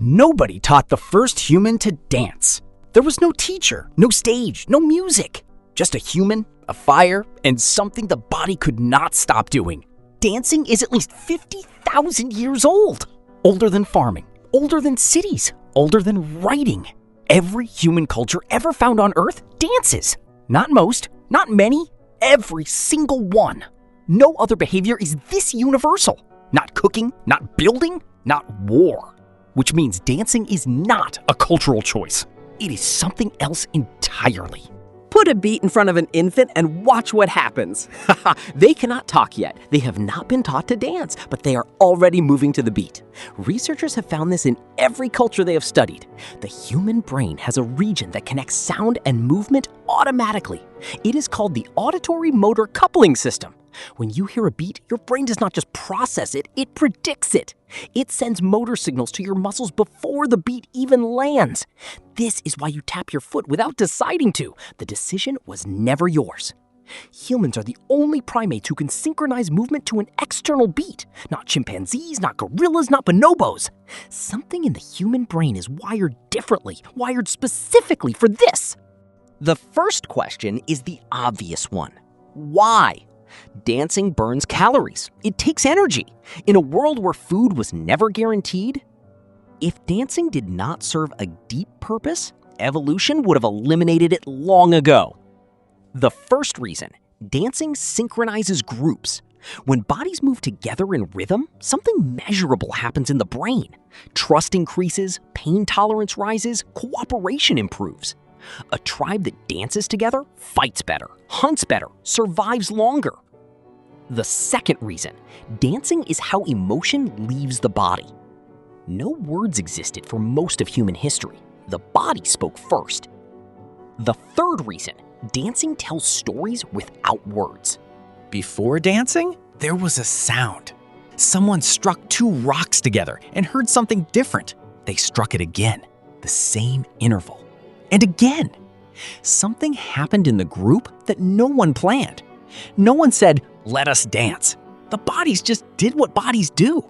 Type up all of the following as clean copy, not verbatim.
Nobody taught the first human to dance. There was no teacher, no stage, no music. Just a human, a fire, and something the body could not stop doing. Dancing is at least 50,000 years old. Older than farming, older than cities, older than writing. Every human culture ever found on Earth dances. Not most, not many, every single one. No other behavior is this universal. Not cooking, not building, not war. Which means dancing is not a cultural choice. It is something else entirely. Put a beat in front of an infant and watch what happens. They cannot talk yet. They have not been taught to dance, but they are already moving to the beat. Researchers have found this in every culture they have studied. The human brain has a region that connects sound and movement automatically. It is called the auditory motor coupling system. When you hear a beat, your brain does not just process it, it predicts it. It sends motor signals to your muscles before the beat even lands. This is why you tap your foot without deciding to. The decision was never yours. Humans are the only primates who can synchronize movement to an external beat. Not chimpanzees, not gorillas, not bonobos. Something in the human brain is wired differently, wired specifically for this. The first question is the obvious one. Why? Dancing burns calories. It takes energy. In a world where food was never guaranteed, if dancing did not serve a deep purpose, evolution would have eliminated it long ago. The first reason, dancing synchronizes groups. When bodies move together in rhythm, something measurable happens in the brain. Trust increases, pain tolerance rises, cooperation improves. A tribe that dances together fights better, hunts better, survives longer. The second reason, dancing is how emotion leaves the body. No words existed for most of human history. The body spoke first. The third reason, dancing tells stories without words. Before dancing, there was a sound. Someone struck two rocks together and heard something different. They struck it again, the same interval. And again. Something happened in the group that no one planned. No one said, "Let us dance." The bodies just did what bodies do.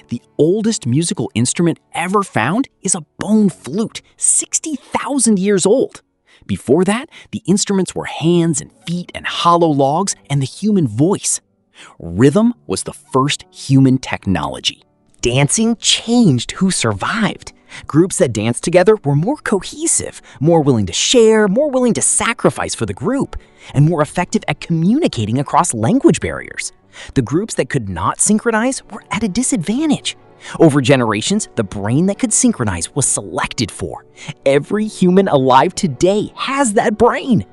The oldest musical instrument ever found is a bone flute, 60,000 years old. Before that, the instruments were hands and feet and hollow logs and the human voice. Rhythm was the first human technology. Dancing changed who survived. Groups that danced together were more cohesive, more willing to share, more willing to sacrifice for the group, and more effective at communicating across language barriers. The groups that could not synchronize were at a disadvantage. Over generations, the brain that could synchronize was selected for. Every human alive today has that brain.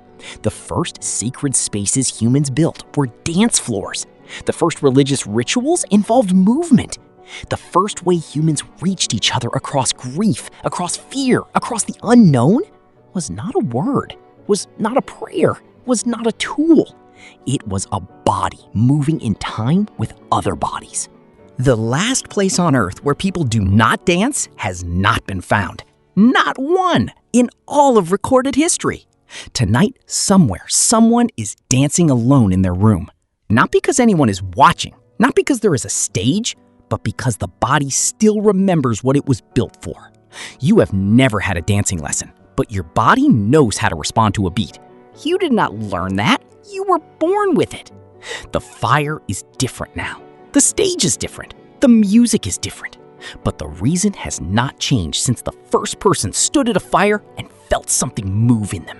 The first sacred spaces humans built were dance floors. The first religious rituals involved movement. The first way humans reached each other across grief, across fear, across the unknown was not a word, was not a prayer, was not a tool. It was a body moving in time with other bodies. The last place on Earth where people do not dance has not been found. Not one in all of recorded history. Tonight, somewhere, someone is dancing alone in their room. Not because anyone is watching, not because there is a stage, but because the body still remembers what it was built for. You have never had a dancing lesson, but your body knows how to respond to a beat. You did not learn that. You were born with it. The fire is different now. The stage is different. The music is different. But the reason has not changed since the first person stood at a fire and felt something move in them.